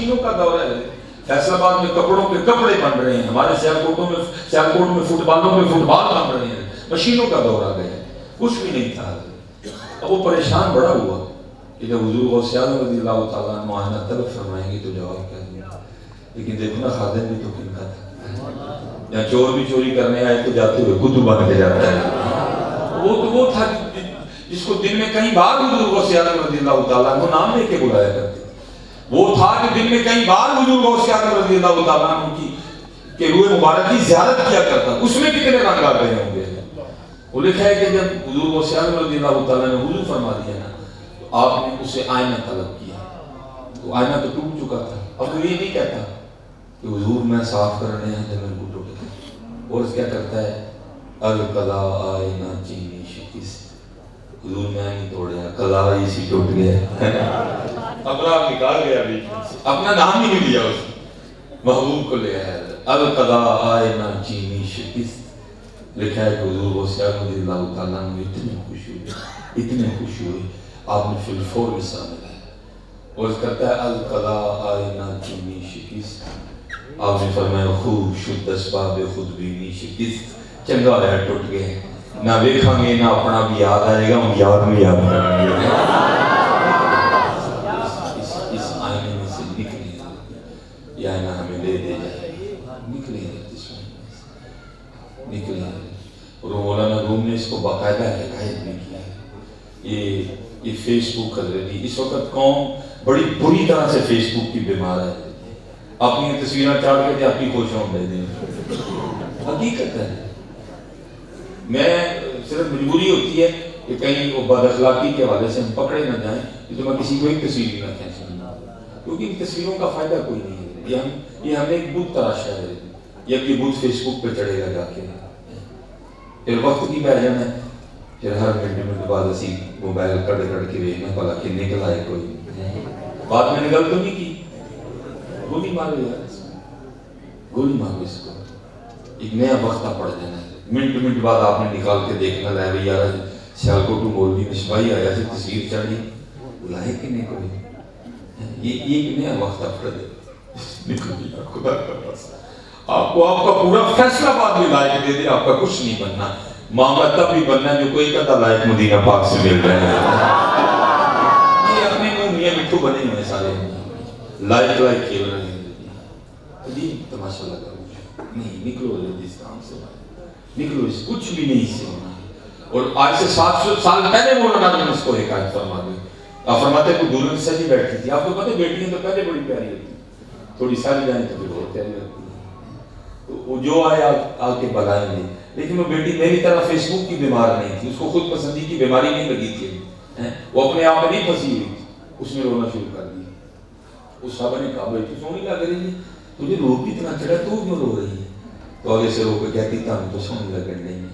مشینوں کا دور ہے. فیصل آباد میں کپڑوں کے کپڑے بن رہے ہیں, ہمارے سیالکوٹ میں فٹ بالوں میں فٹ بال بن رہے ہیں. مشینوں کا دور آ گیا, کچھ بھی نہیں تھا. اب وہ پریشان بڑا ہوا کہ جب حضور غوث اعظم رضی اللہ تعالیٰ عنہ معائنہ طلب فرمائیں گے تو جواب کیا دیں گے. لیکن دیکھو نا, خادم بھی تو کن کا تھا, یا چور بھی چوری کرنے آئے تو جاتے ہوئے کتب بن کے جاتا ہے. وہ تھا جس کو دن میں کئی بار حضور غوث اعظم رضی اللہ تعالیٰ عنہ نام لے کے بلایا کرتے. وہ تھا کہ دن میں کئی بار حضور غوث اعظم رضی اللہ تعالیٰ عنہ کی روح مبارک کی زیارت کیا کرتا. اس میں کتنے رنگ آ گئے ہوں گے. وہ لکھا ہے کہ جب حضور غوث اعظم رضی اللہ تعالیٰ نے وضو فرما دیا نا, تو آپ نے اسے آئینہ طلب کیا. تو آئینہ تو ٹوٹ چکا تھا. اب وہ یہ نہیں کہتا کہ حضور میں صاف کرنے ہیں جب میرے کو ٹوٹے. اور اس کیا کرتا ہے, القضا آئینہ چینی شکست. حضور میں نہیں توڑیا, قضا اسی ٹوٹ گیا. اپنا آپ نکال گیا بیچ میں سے, اپنا نام ہی نہیں لیا اس نے, محبوب کو لے آیا. القضا آئینہ چینی شکست. لکھا ہے کہ حضور غوث اعظم رضی اللہ تعالیٰ عنہ اتنے خوش ہوئے آپ نے فی الفور حصہ ملا ہے. اور اس کرتا ہے القضا آئینہ چینی شکست. آپ نے فرمایا خوب شد اسباب خود بینی شکست. چنگا ہے ٹوٹ گئے, نہ دیکھیں گے نہ اپنا بھی یاد آئے گا, ہم یاد میں یاد کریں گے. اس آئینے میں سے نکلے, یہ آئینہ ہمیں دے دے جائے, نکلے نکلے. اور مولانا روم نے اس کو باقاعدہ حکایت بھی کیا ہے. یہ فیس بک حضرت, اس وقت قوم بڑی بری طرح سے فیس بک کی بیمار ہے. اپنی تصویریں چاڑ کے اپنی خوشوں دے دیں. حقیقت ہے, میں صرف مجبوری ہوتی ہے کہ کہیں وہ بد اخلاقی کے حوالے سے ہم پکڑے نہ جائیں, تو میں کسی کو ایک تصویر بھی نہ کھینچوں, کیونکہ ان تصویروں کا فائدہ کوئی نہیں ہے. یہ ہم نے ایک بت تراشا ہے, یہ بت فیس بک پہ چڑھے گا جا کے. پھر وقت کی بیٹھ جانا ہے, پھر ہر منٹ بعد اسی موبائل کڑ کے ویکھنا بھلا کہ نکل آئے کوئی بات. میں نے غلط تو نہیں کی, گولی مارو یار, گولی مارو اس کو. ایک نیا وقت پڑ جانا ہے, منٹ بعد آپ نے نکال کے دیکھنا لائے بھائی یار سیالکوٹ مولوی میں سپاہی آیا سے تصویر چڑھی, بلائے کہ نہیں کوئی. یہ ایک نیا وقت پڑ جائے. خدا کا پاس آپ کو آپ کا پورا فیصلہ بعد میں لائق دے دے, آپ کا کچھ نہیں بننا. معاملہ تب بھی بننا جو کوئی کہتا لائق مدینہ پاک سے مل رہے ہیں. یہ اپنے منہ میاں مٹھو بنے ہوئے سارے لائق کھیل رہے ہیں. جی تماشا لگا نہیں, نکلو ہندوستان سے, نکلو, اس کچھ بھی نہیں سے ہونا. اور آج سے 700 سال پہلے مولانا نے اس کو حکایت فرما دی. آپ فرماتے ہیں کوئی دلہن سجی بیٹھی تھی. آپ کو پتہ ہے بیٹیاں تو پہلے بڑی پیاری ہوتی ہیں, تھوڑی سج جائیں تو پھر اور پیاری ہوتی ہیں. تو وہ جو آئے آ کے بلائیں گے. لیکن وہ بیٹی میری طرح فیس بک کی بیمار نہیں تھی, اس کو خود پسندی کی بیماری نہیں لگی تھی. وہ اپنے آپ میں نہیں پھنسی ہوئی تھی, اس نے رونا شروع کر دیا. اس صاحبہ نے کہا بیٹی سونی لگ رہی ہے, تجھے روپ بھی اتنا چڑھا, تو کیوں رو رہی ہے؟ تو آگے سے رو کے کہتی تھا ہم تو سونی لگ رہی ہیں,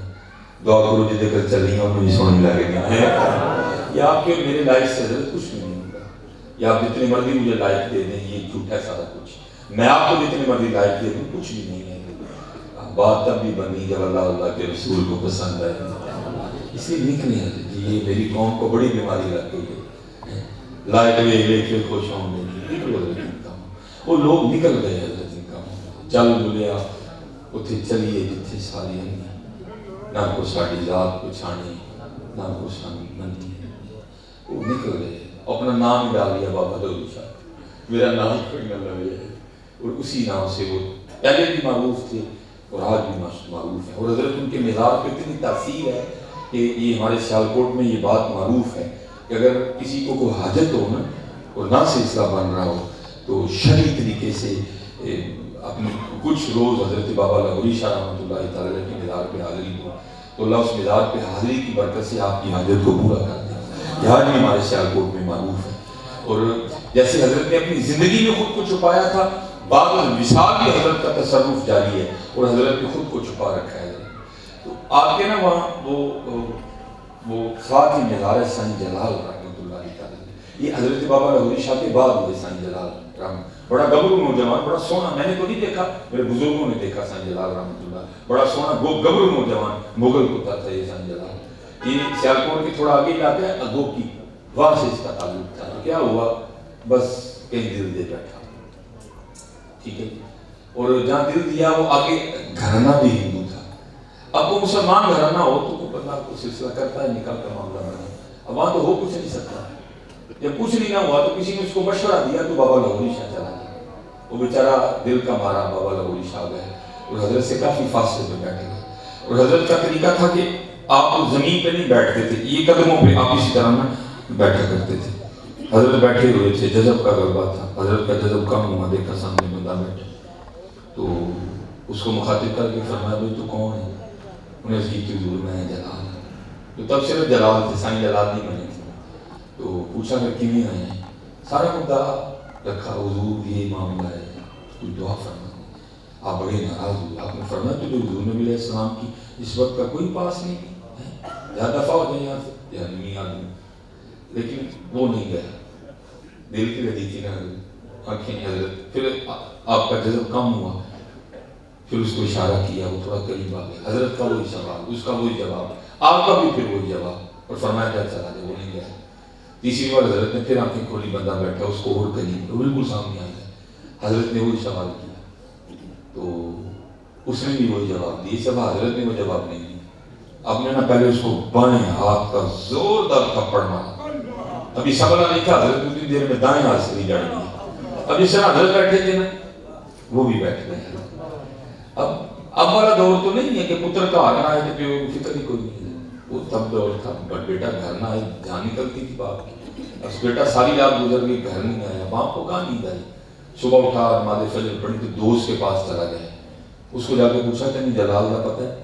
دعا کرو جی دیکھ کر چل رہی ہیں اور مجھے سونی لگ رہی ہیں. یا آپ کے میرے لائف سے حضرت کچھ بھی نہیں ہوگا, یا آپ جتنے مرضی مجھے لائف دے دیں, یہ جھوٹ ہے سارا کچھ. میں آپ کو جتنے مرضی لائف دے دوں, کچھ بھی نہیں ہے. بات تب بھی بنی جب اللہ کے رسول کو پسند آئے. اس لیے نکلے ہیں جی, یہ میری قوم کو بڑی بیماری لگ گئی ہے. لائٹ لے کے خوش ہوں گے, وہ لوگ نکل گئے حضرت ان کا. چل بولیا اتنے چلیے جتنے ساری نہ کو ساری ذات کو چھانے, نہ کو سانی منی. وہ نکل گئے, اپنا نام ڈال دیا بابا دولو شاہ, میرا نام کوئی نہ لگے. اور اسی نام سے وہ پہلے بھی معروف تھے اور آج بھی معروف ہے. اور حضرت ان کے مزار پہ اتنی تاثیر ہے کہ یہ ہمارے سیالکوٹ میں یہ بات معروف ہے کہ اگر کسی کو کوئی حاجت ہو نا اور نہ سلسلہ بن رہا ہو, تو شرعی طریقے سے اپنی کچھ روز حضرت بابا لاہوری شاہ رحمۃ اللہ تعالیٰ کے مزار پہ حاضری ہو, تو اللہ اس مزار پہ حاضری کی برکت سے آپ کی حاجت کو پورا کر دے. یہ آج بھی ہمارے سیالکوٹ میں معروف ہے. اور جیسے حضرت نے اپنی زندگی میں خود کو چھپایا تھا, بعد وصال بھی حضرت کا تصرف جاری ہے اور حضرت نے خود کو چھپا رکھا ہے. تو آپ کے نا وہاں وہ خواہ کی مزار ہے سائیں جلال رحمۃ اللہ تعالیٰ. یہ حضرت بابا لاہوری شاہ کے بعد ہوئے سائیں جلال رحمۃ. بڑا گبرو نوجوان, بڑا سونا, میں نے تو نہیں دیکھا, میرے بزرگوں نے دیکھا سائیں جلال رحمۃ اللہ. بڑا سونا گبرو نوجوان, مغل کتا تھا یہ سائیں جلال. یہ سیالکوٹ کے تھوڑا آگے علاقہ ہے اگو کی, وہاں سے اس کا تعلق تھا. کیا ہوا, بس کہیں دل دے بیٹھا, ٹھیک ہے. اور جہاں دل دیا وہ آگے گھرانہ بھی ہندو تھا. اب وہ مسلمان گھرانہ ہو تو کوئی بندہ کو سلسلہ کرتا ہے نکاح کا معاملہ بنا. اب وہاں تو ہو کچھ نہیں سکتا. جب کچھ نہیں نہ ہوا تو کسی نے اس کو مشورہ دیا تو بابا لاہوری شاہ چلا گیا. وہ بیچارہ دل کا مارا بابا لاہوری شاہ گئے اور حضرت سے کافی فاصلے پہ بیٹھے گئے. اور حضرت کا طریقہ تھا کہ آپ زمین پہ نہیں بیٹھتے تھے, یہ قدموں پہ آپ اسی طرح نہ بیٹھا کرتے تھے. حضرت بیٹھے ہوئے تھے, جذب کا غلبہ تھا. حضرت کا جذب کم ہوا, دیکھا سامنے بندہ بیٹھا تو اس کو مخاطب کر کے فرمایا بھائی تو کون ہے؟ انہیں اس کی حضور میں جلال. تو تب صرف جلال تھے, سائیں جلال نہیں بنے تھے. تو پوچھا کہ کیوں آئے ہیں؟ سارا مدعا رکھا, حضور یہ معاملہ ہے, کوئی دعا فرما. آپ بڑے ناراض ہوئے. آپ نے فرمایا تو جو حضور نبی علیہ السلام کی اس وقت کا کوئی پاس نہیں ہے, یا دفع ہو جائے یہاں سے یا نہیں آدمی. لیکن وہ نہیں گیا, دل کی لگی تھی نا آنکھیں حضرت. پھر آپ کا جذب کم ہوا, پھر اس کو اشارہ کیا, وہ تھوڑا قریب آ گیا. حضرت کا وہی سوال, اس کا وہی جواب, آپ کا بھی پھر وہی جواب, اور فرمایا کیا چلا جائے, وہ نہیں گیا. تیسری بار حضرت نے پھر آنکھیں کھولی, بندہ بیٹھا, اس کو اور قریب, بالکل سامنے آ گیا. حضرت نے وہی سوال کیا تو اس نے بھی وہی جواب دیا. سب حضرت نے وہ جواب نہیں دیا. اب نے نا پہلے اس کو بائیں ہاتھ کا زوردار تھپڑ مارا. ابھی سبلا نہیں تھا, حضرت اتنی دیر میں دائیں ہاتھ سے بھی جاڑ دیا. اب جس طرح حضرت بیٹھے تھے نا وہ بھی بیٹھ گئے. اب والا دور تو نہیں ہے کہ پتر کا آنا ہے تو پیو فکر ہی کوئی نہیں ہے. وہ تب دور تھا, بٹ بیٹا گھر نہ آئے, جان نکلتی تھی باپ کی. بس بیٹا ساری رات گزر گئی, گھر نہیں آیا. باپ کو کہاں نیند آئی. صبح اٹھا, نماز فجر پڑھی تو دوست کے پاس چلا گیا. اس کو جا کے پوچھا کہ نہیں جلال کا پتہ ہے؟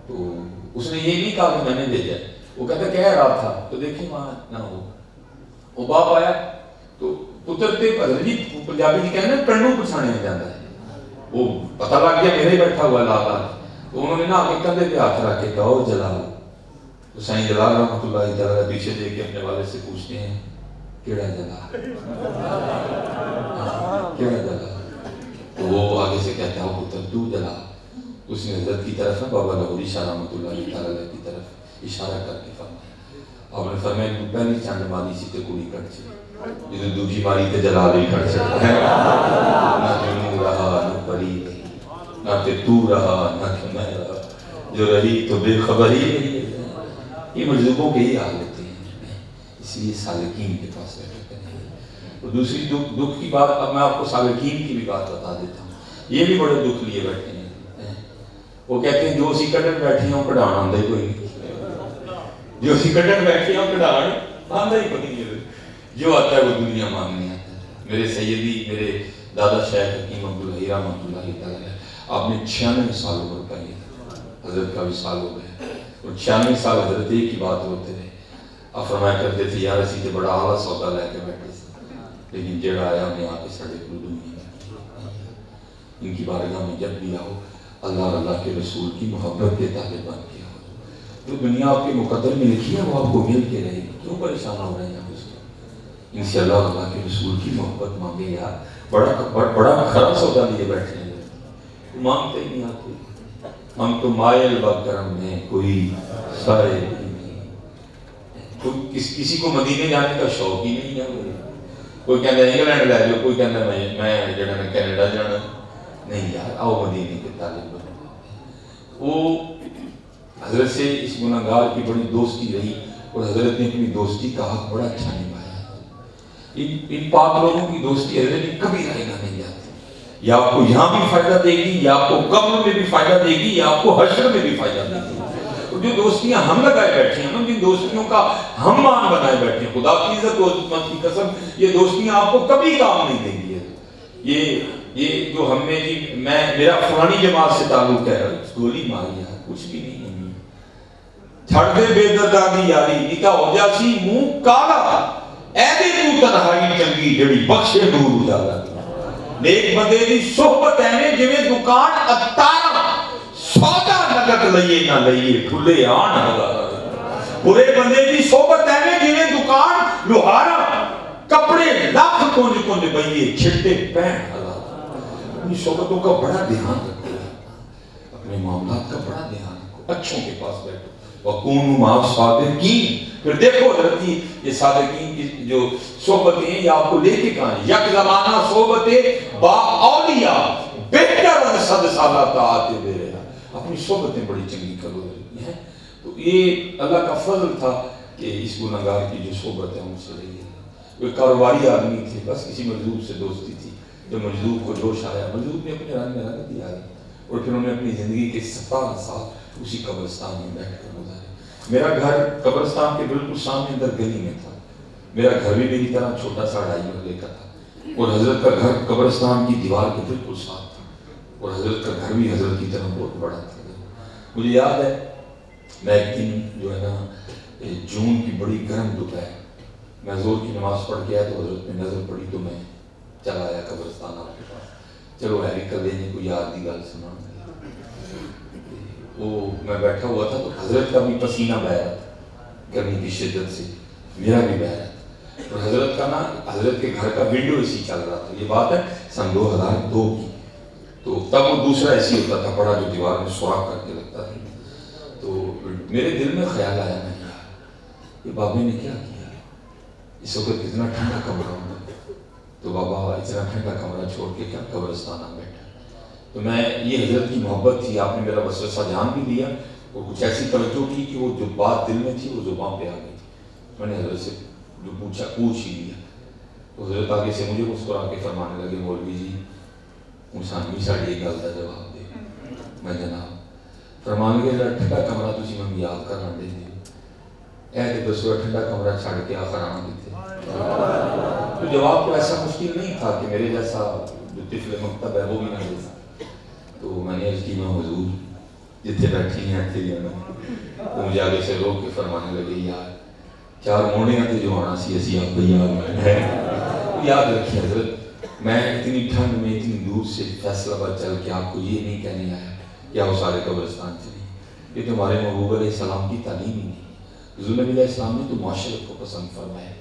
تو اس نے یہ نہیں کہا کہ میں نے بھیجا. وہ کہتا کہہ رہا تھا تو دیکھیں وہاں نہ ہو. وہ باپ آیا تو پتر تے جی پنجابی جی کہنا پرنو پچھانے میں جاتا ہے. وہ پتہ لگ گیا میرے ہی بیٹھا ہوا لالا. تو انہوں نے نا آگے کندھے پہ ہاتھ رکھ کے کہا او جلال. تو سائیں جلال رحمۃ اللہ تعالیٰ پیچھے دیکھ کے اپنے والد سے پوچھتے ہیں کیڑا جلال, کیڑا جلال. تو وہ آگے سے کہتا ہے پتر تو جلال. اس نے حضرت کی طرف ہے بابا لاہوری شاہ رحمۃ اللہ تعالیٰ کی طرف اشارہ کر کے فرمایا. آپ نے فرمایا پہلی چانڈ ماری سی تے کڑی کٹ چلی, جدو دوجی ماری تے جلال ہی کٹ چلا. نہ جنوں رہا نہ پری رہی, نہ تے تو رہا نہ کہ میں رہا, جو رہی تو بے خبر ہی نہیں. یہ مجذوبوں کے ہی حال ہوتے ہیں, اس لیے سالکین کے پاس بیٹھے کریں. اور دوسری دکھ کی بات, اب میں آپ کو سالکین کی بھی بات بتا دیتا ہوں. یہ بھی بڑے دکھ لیے بیٹھے ہیں. وہ کہتے ہیں جو اسی کٹر بیٹھے ہیں وہ کڑھان آندہ ہی کوئی نہیں. جو اسی کٹر بیٹھے ہیں وہ کڑھان آندہ ہی کوئی نہیں. جو آتا ہے وہ دنیا مانگنے آتا ہے. میرے سیدی, میرے دادا شیخ حکیم عبدالحی رحمۃ اللہ تعالیٰ, آپ نے 96 سال عمر پائی. حضرت کا بھی سال ہو گئے اور 96 سال حضرت ایک ہی بات ہوتے رہے. آپ فرمایا کرتے تھے یار اسی تے بڑا اعلیٰ سودا لے کے بیٹھے سے, لیکن جڑا آیا انہیں آ کے سڑے کو دنیا میں. ان کی بارگاہ میں جب بھی آؤ اللہ اور اللہ کے رسول کی محبت کے طالب بن کے آؤ. جو دنیا آپ کے مقدر میں لکھی ہے وہ آپ کو مل کے رہے گی. کیوں پریشان ہو رہے ہیں آپ اس کو؟ ان سے اللہ اور اللہ کے رسول کی محبت مانگے یار. بڑا کھرا سودا لیے بیٹھے ہیں, مانگتے ہی نہیں آتے. ہم تو مائل بکرم ہیں, کوئی سائے نہیں. کسی کو مدینے جانے کا شوق ہی نہیں ہے. کوئی کہتا ہے انگلینڈ لے جاؤ, کوئی کہتا ہے میں جڑا میں کینیڈا جانا. نہیں یار, آؤ مدینے کے طالب بنو. وہ حضرت سے اس گناہگار کی بڑی دوستی رہی اور حضرت نے اپنی دوستی کا حق بڑا اچھا نبھایا. ان پاک لوگوں کی دوستی حضرت نے کبھی رہنا نہیں جاتی. یا آپ کو یہاں بھی فائدہ دے گی, یا آپ کو قبر میں بھی فائدہ دے گی, یا آپ کو حشر میں بھی فائدہ دے گی. جو دوستیاں ہم لگائے بیٹھے ہیں, جن دوستیوں کا ہم مان بنائے بیٹھے ہیں, خدا کی عزت و عظمت کی قسم یہ دوستیاں آپ کو کبھی کام نہیں دیں گی. یہ جو ہم نے جی میرا فلانی جماعت سے تعلق ہے, گولی ماری ہے, کچھ بھی نہیں ہے. چھڑ دے بے درداں دی یاری, نکاح ہو جاسی منہ کالا, اے دے تو تنہائی چنگی جڑی بخشے نور اجالا. نیک بندے دی صحبت ایویں جویں دکان اتارا, سودا نقد لئیے نہ لئیے کھلے آن ہزارا. برے بندے دی صحبت ایویں جویں دکان لوہارا, کپڑے لاکھ کنج کنج بئیے چھٹے پہن ہزارا. اپنی صحبتوں کا بڑا دھیان رکھو, اپنے معاملات کا بڑا دھیان رکھو. اچھوں کے پاس بیٹھو, وَكُونُوا مَعَ الصَّادِقِينَ. پھر دیکھو حضرت کی یہ صادقین کی جو صحبتیں ہیں یہ آپ کو لے کے کہاں ہیں. یک زمانہ صحبت با اولیاء بہتر از 100 سالہ طاعت دے رہا. اپنی صحبتیں بڑی چنگی کرو ہیں. تو یہ اللہ کا فضل تھا کہ اس گناہگار کی جو صحبت ہے ان سے رہی ہے. وہ کاروباری آدمی تھے, بس کسی مجذوب سے دوستی تھی. جب مجذوب کو جوش آیا, مجذوب نے اپنے رنگ میں رنگ دیا اور پھر انہوں نے اپنی زندگی کے 17 سال اسی قبرستان میں بیٹھ کر گزارے. میرا گھر قبرستان کے بالکل سامنے اندر گلی میں تھا. میرا گھر بھی میری طرح چھوٹا سا 2.5 مرلے کا تھا اور حضرت کا گھر قبرستان کی دیوار کے بالکل ساتھ تھا اور حضرت کا گھر بھی حضرت کی طرح بہت بڑا تھا. مجھے یاد ہے میں ایک دن جو ہے نا جون کی بڑی گرم دوپہر میں زور کی نماز پڑھ کے آیا تو حضرت میں نظر پڑی تو میں چلا آیا قبرستان آپ کے پاس. چلو ہے کر دینے کو یاد کی گل سنا. وہ میں بیٹھا ہوا تھا تو حضرت کا بھی پسینہ بہ رہا تھا گرمی کی شدت سے, میرا بھی بہ رہا تھا. اور حضرت کا نا حضرت کے گھر کا ونڈو اے سی چل رہا تھا. یہ بات ہے سن 2002 کی. تو تب وہ دوسرا اے سی ہوتا تھا بڑا جو دیوار میں سوراخ کر کے لگتا تھا. تو میرے دل میں خیال آیا میں یار یہ بابے نے کیا کیا, اس وقت کتنا ٹھنڈا کمرہ ہوگا. تو بابا اتنا ٹھنڈا کمرہ چھوڑ کے کیا قبرستان آ بیٹھا. تو میں یہ حضرت کی محبت تھی, آپ نے میرا وسوسہ جان بھی لیا اور کچھ ایسی توجہ کی کہ وہ جو بات دل میں تھی وہ زبان پہ آ گئی تھی. میں نے حضرت سے جو پوچھ ہی لیا. تو حضرت آگے سے مجھے مسکرا کے فرمانے لگے مولوی جی انسانی ساڑی ایک گل کا جواب دے. میں جناب فرمان لگے ٹھنڈا کمرہ تھی میں یاد کرنا دے دے اے تو دسو ٹھنڈا کمرہ چھڑ کے آخر آنا دیتے. تو جواب تو ایسا مشکل نہیں تھا کہ میرے جیسا جو طفل مکتب ہے وہ بھی نہ دے سکتا. تو میں نے عرض کی میں حضور جتنے بیٹھی ہیں اتنے جانا. تو مجھے آگے سے روک کے فرمانے لگے یار 4 موڑیاں تھے جو آنا سی اسی آپ یاد یاد رکھیے حضرت میں اتنی ٹھنڈ میں اتنی دور سے فیصلہ آباد چل کے آپ کو یہ نہیں کہنے آیا کہ وہ سارے قبرستان چلے. یہ تو ہمارے محبوب علیہ السلام کی تعلیم ہی نہیں. حضور نبی علیہ السلام نے تو معاشرت کو پسند فرمایا.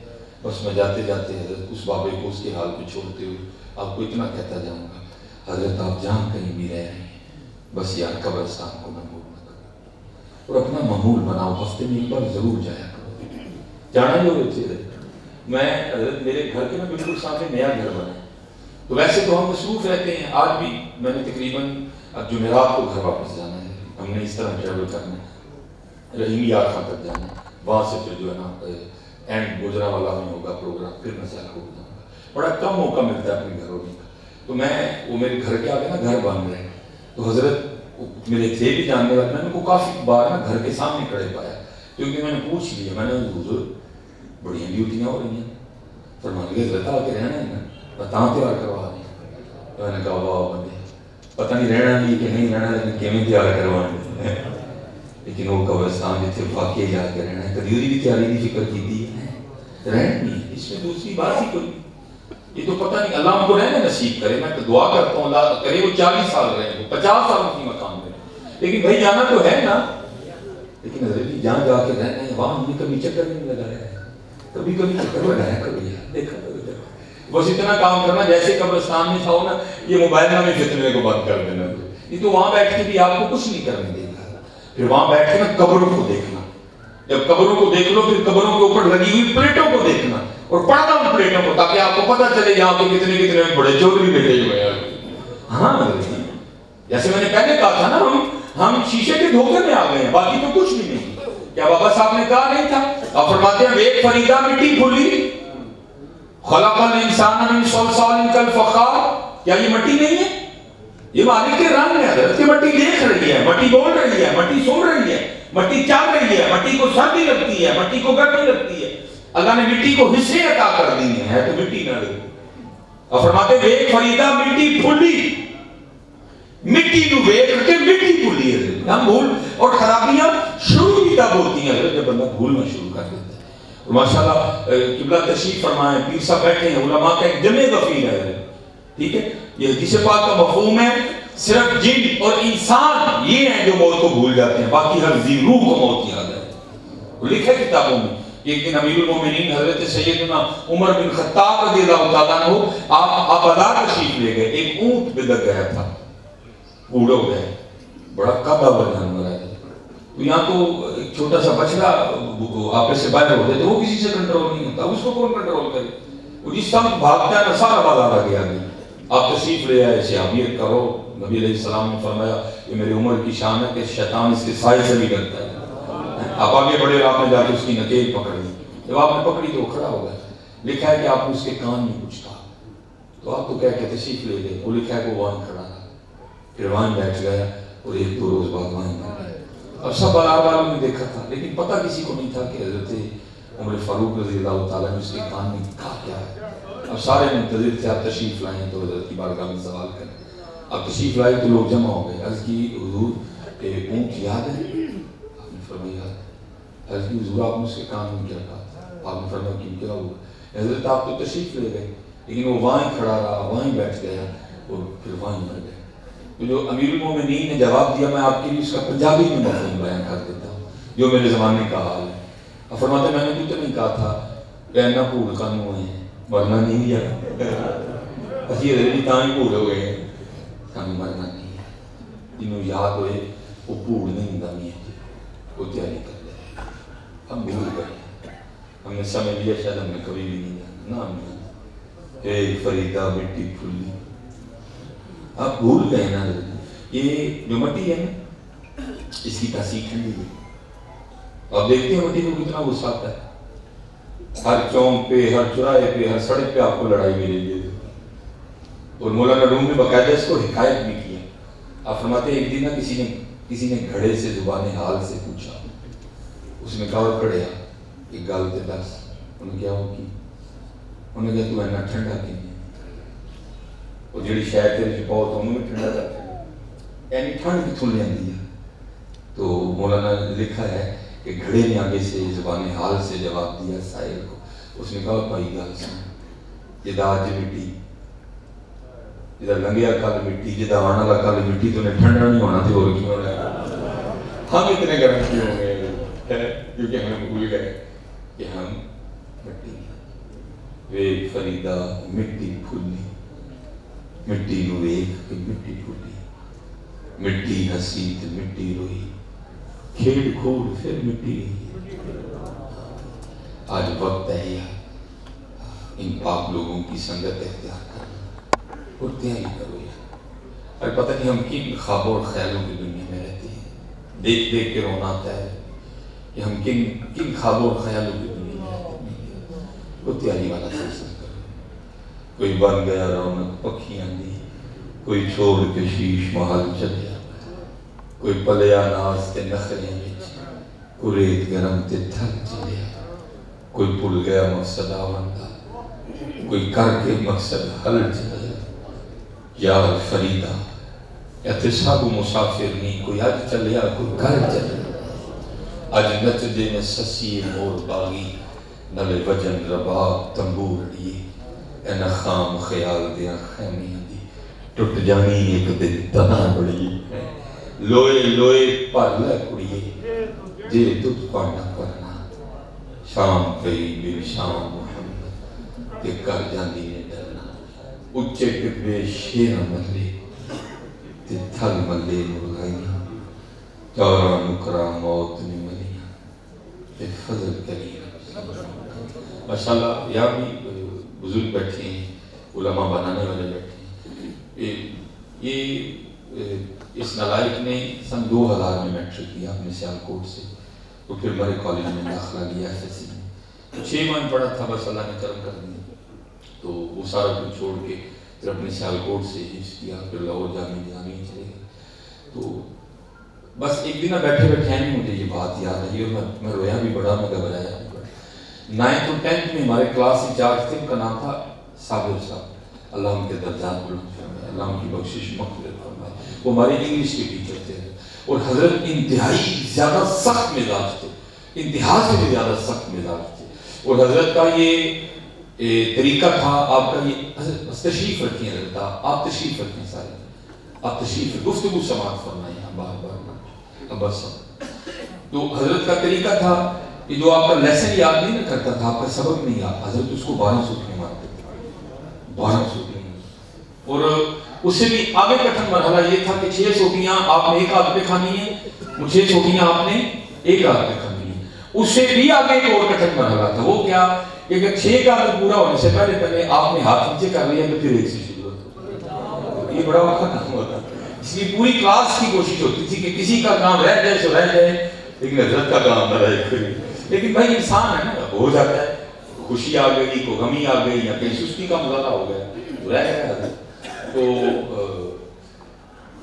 بس میں جاتے جاتے حضرت اس بابے کو اس کے حال پہ چھوڑتے ہوئے آپ کو اتنا کہتا جاؤں گا حضرت آپ جہاں کہیں بھی رہ رہے ہیں بس یار قبرستان کو محمول نہ کرو اور اپنا معمول بناؤ. ہفتے میں ایک بار ضرور جایا کرو. جانا ہی ہوئے تھے میں حضرت میرے گھر کے نا بالکل سامنے نیا گھر بنا. تو ویسے تو ہم مصروف رہتے ہیں. آج بھی میں نے تقریباً اب جمعرات کو گھر واپس جانا ہے. ہم نے اس طرح ٹریول کرنا ہے رحیم یار خان تک جانا ہے. وہاں سے پھر جو ہے نا اینڈ گجرا والا میں ہوگا پروگرام پھر میں سیال ہو جاؤں گا. بڑا کم موقع ملتا ہے اپنے گھر ہونے کا. تو میں وہ میرے گھر کے آگے نا گھر بن رہے ہیں. تو حضرت میرے تھے بھی جاننے والے میں نے ان کو کافی بار نا گھر کے سامنے کھڑے پایا کیونکہ میں نے پوچھ لیا. میں نے حضور بڑی ڈیوٹیاں ہو رہی ہیں فرمان لگے حضرت آ کے رہنا ہے نا بتاؤ تیار کروا رہے ہیں. میں نے کہا واہ بندے پتہ نہیں رہنا بھی کہ نہیں رہنا لیکن کیویں تیار کروانے. لیکن وہ قبرستان جتنے واقعی جا کے رہنا ہے کبھی بھی تیاری کی فکر کی تھی رہنا نہیں. اس میں دوسری بات ہی کوئی یہ تو پتہ نہیں. اللہ ان کو رہنا نصیب کرے. میں تو دعا کرتا ہوں اللہ کرے وہ 40 سال رہے وہ 50 سال کی مقام میں. لیکن بھائی جانا تو ہے نا. لیکن حضرت جہاں جا کے رہنا ہے وہاں ہم نے کبھی چکر نہیں لگایا ہے. کبھی چکر لگایا کبھی دیکھا بس اتنا کام کرنا جیسے قبرستان میں تھا نا یہ موبائل نہ میں فتنے کو بند کر دینا. یہ تو وہاں بیٹھ کے بھی آپ کو کچھ نہیں کرنے دے گا. پھر وہاں بیٹھ کے نا قبروں کو دیکھنا. جب قبروں کو دیکھ لو پھر قبروں کے اوپر لگی ہوئی پلیٹوں کو دیکھنا اور پڑھنا ان پلیٹوں کو تاکہ آپ کو پتہ چلے یہاں پہ کتنے بڑے چودھری بیٹھے ہوئے ہیں. ہاں جیسے میں نے پہلے کہا تھا نا ہم شیشے کے دھوکے میں آ گئے ہیں باقی تو کچھ بھی نہیں. کیا بابا صاحب نے کہا نہیں تھا آپ فرماتے ہیں ایک فریدہ مٹی بھولی خلق الانسان من صلصال کالفخار. کیا یہ مٹی نہیں ہے؟ یہ مالک کے رنگ ہے. حضرت کی مٹی دیکھ رہی ہے, مٹی بول رہی ہے, مٹی سن رہی ہے, مٹی چل رہی ہے, مٹی کو سردی لگتی ہے, مٹی کو گرمی لگتی ہے. اللہ نے مٹی کو حصے عطا کر دیے ہیں تو مٹی نہ لگے. اور فرماتے ہیں ایک فریدہ مٹی بھولی مٹی کو ویکھ کے مٹی بھولی ہے. ہم بھول اور خرابیاں شروع بھی تب ہوتی ہیں جب بندہ بھولنا شروع کر دیتا ہے. ماشاءاللہ قبلہ تشریف فرمائیں پیر صاحب بیٹھے ہیں علماء کا ایک جمع غفیر ہے. ٹھیک ہے یہ حدیث پاک کا مفہوم ہے صرف جن اور انسان یہ ہیں جو موت کو بھول جاتے ہیں باقی ہر ذی روح کو موت یاد ہے. لکھا ہے کتابوں میں. ایک دن امیر المومنین حضرت سیدنا عمر بن خطاب رضی اللہ تعالیٰ عنہ آپ بازار تشریف لے گئے. ایک اونٹ بدک گیا تھا بوڑھا ہو گیا بڑا کبا ہوا جانور ہے. تو یہاں تو ایک چھوٹا سا بچڑا آپس سے باہر ہوتے تو وہ کسی سے کنٹرول نہیں ہوتا، اس کو کون کنٹرول کرے؟ وہ جس سمت بھاگتا ہے نا سارا بازار آگے آگے. آپ تشریف لے آئے صحابیت کرو. نبی علیہ السلام نے فرمایا کہ میری عمر کی شان ہے کہ شیطان اس کے سائے سے بھی ڈرتا ہے. آپ آگے بڑے اور آپ نے جا کے اس کی نکیل پکڑ لی. جب آپ نے پکڑی تو وہ کھڑا ہو گیا. لکھا ہے کہ آپ نے اس کے کان میں کچھ کہا تو آپ تو کہہ کے تشریف لے گئے. وہ لکھا ہے کہ وہ وہاں کھڑا رہا، پھر وہاں بیٹھ گیا اور 1-2 روز بعد وہاں مر گیا. اب سب بازار والوں نے دیکھا تھا لیکن پتہ کسی کو نہیں تھا کہ حضرت عمر فاروق رضی اللہ تعالیٰ نے اس کے کان میں کہا کیا ہے. اب سارے منتظر تھے آپ تشریف لائیں تو حضرت کی بارگاہ میں سوال کریں. اب تشریف لائے تو لوگ جمع ہو گئے. عرض کی حضور اونٹ یاد ہے؟ آپ نے فرمایا یاد ہے. عرض کی حضور آپ نے اس کے کان میں کیا کہا تھا؟ آپ نے فرمایا کیوں کیا ہوا؟ حضرت آپ تو تشریف لے گئے لیکن وہ وہاں کھڑا رہا، وہاں بیٹھ گیا اور پھر وہاں مر گیا. تو جو امیر المومنین نے جواب دیا میں آپ کے لیے اس کا پنجابی میں مفہوم بیان کر دیتا ہوں جو میرے زمانے کا حال ہے. اب فرماتے میں نے تو نہیں کہا تھا اینا پھول قانون ہے مرنا نہیں ہے. اسی حضرت تاں ہی پھول ہو گئے ہم مرنا نہیں ہے. جنہوں یاد ہوئے وہ پھول نہیں دمی ہے وہ تیاری کر لے. ہم بھول گئے، ہم نے سمجھ لیا شاید ہم نے کبھی بھی نہیں جانا. نہ ہم نے اے فریدہ مٹی پھولی آپ بھول گئے نا. یہ جو مٹی ہے نا اس کی تاثیر ٹھنڈی ہے. آپ دیکھتے ہیں مٹی کو کتنا غصہ آتا ہے. ہر چوک پہ، ہر چوراہے پہ، ہر سڑک پہ آپ کو لڑائی ملے گی. اور مولانا روم نے باقاعدہ اس کو حکایت بھی کی ہے. آپ فرماتے ہیں ایک دن نا کسی نے گھڑے سے زبان حال سے پوچھا. اس نے کہا اور کھڑیا ایک گل تے دس. انہوں نے کیا ہو کی؟ انہوں نے کہا تو اینا ٹھنڈا کی نہیں اور جڑی شاید تیرے چ پاؤ تو انہوں نے ٹھنڈا کر کے یعنی ٹھنڈ کتوں لے آندی ہے. تو مولانا نے لکھا ہے کہ گھڑے نے آگے سے زبان حال سے جواب دیا سائل کو. اس نے کہا بھائی گل سن، جدا اج مٹی جدا لنگیا کل مٹی جدا آنا والا کل مٹی تو نے ٹھنڈا نہیں ہونا تھے. اور کی ہونا ہم اتنے گرم کیوں ہو گئے کیونکہ ہمیں بھول گئے کہ ہم مٹی ہیں. ویگ فریدہ مٹی پھولی مٹی نو ویگ کہ مٹی پھولی. مٹی ہسی تے مٹی روئی کھیڑ کھوڑ پھر مٹی رہی. آج وقت ہے یا ان پاک لوگوں کی سنگت اختیار کرنا اور تیاری کرو یا. اور پتہ نہیں ہم کن خوابوں اور خیالوں کی دنیا میں رہتے ہیں. دیکھ دیکھ کے رونا آتا ہے کہ ہم کن خوابوں اور خیالوں کی دنیا میں رہتے ہیں. وہ تیاری والا فیصلہ کرو. کوئی بن گیا رونق پکھیاں دی، کوئی چھوڑ کے شیش محل چلیا، کوئی پلیا ناز تے نخریاں وچ، کوئی ریت گرم تے تھل چلیا، کوئی بھول گیا مقصد آوندا، کوئی کر کے مقصد حل چلیا. یار فریدہ ایتھے سب مسافر نہیں، کوئی اج چلیا کوئی کر چلیا. اج نچ دے نے سسی مور باغی نلے وجن رباب تنبور اڑیے. اینا خام خیال دیاں خیمیاں دی ٹوٹ جانی ایک دن تنا بڑی. لوئے لوئے پر لے کڑیے جے تجھ پڑھنا کرنا. شام کئی بے شام محمد تے کر جاندی نے ڈرنا. اچھے ٹبے شیر ملے تے تھل ملے مرغائیاں. چارا نکرا موت نے ملیاں تے فضل کری. ماشاءاللہ یہاں بھی بزرگ بیٹھے ہیں، علماء بنانے والے بیٹھے ہیں. یہ اس نالائق نے سن 2000 میں میٹرک کیا اپنے سیالکوٹ سے. تو پھر میرے کالج میں داخلہ لیا FSC میں. 6 ماہ پڑھا تھا بس اللہ نے کرم کر دیا. تو وہ سارا کچھ چھوڑ کے پھر اپنے سیالکوٹ سے حفظ کیا. پھر لاہور جامعہ چلے گئے. تو بس ایک دن بیٹھے بیٹھے ہیں مجھے یہ بات یاد آئی اور میں رویا بھی بڑا، میں گھبرایا بھی بڑا. 9th اور 10th میں ہمارے کلاس انچارج تھے، ان کا نام تھا صابر صاحب. اللہ ان کے درجات بلند فرمائے، اللہ ان کی بخشش مغفرت فرمائے. وہ ہمارے انگلش کے ٹیچر تھے اور حضرت انتہائی زیادہ سخت مزاج تھے، انتہا سے بھی زیادہ سخت مزاج تھے. اور حضرت کا یہ طریقہ تھا، آپ کا یہ حضرت بس تشریف رکھیں. حضرت آپ تشریف رکھیں، سارے آپ تشریف گفتگو سماعت فرمائیں. بار بار اب بس. تو حضرت کا طریقہ تھا کہ جو آپ کا لیسن یاد نہیں نہ کرتا تھا، آپ کا سبق نہیں یاد، حضرت اس کو 12 سوٹیں مارتے تھے. 12 سوٹیں. اور اس سے بھی آگے کٹھن مرحلہ یہ تھا کہ 6 سوٹیاں آپ نے ایک ہاتھ پہ کھانی ہے وہ 6 چوٹیاں آپ نے ایک رات میں کر لی. اس سے بھی آگے ایک اور کٹھن مرحلہ تھا. وہ کیا کہ اگر 6 کا عدد پورا ہونے سے پہلے آپ نے ہاتھ نیچے کر لیا تو پھر 1 سے شروع ہوتا. یہ بڑا وقت کام ہوتا. اس لیے پوری کلاس کی کوشش ہوتی تھی کہ کسی کا کام رہ جائے سو رہ جائے لیکن حضرت کا کام نہ رہے. لیکن بھائی انسان ہے نا, ہو جاتا ہے, خوشی آ گئی, کوئی غمی آ گئی, یا کہیں سستی کا مظاہرہ ہو گیا تو رہ گیا. تو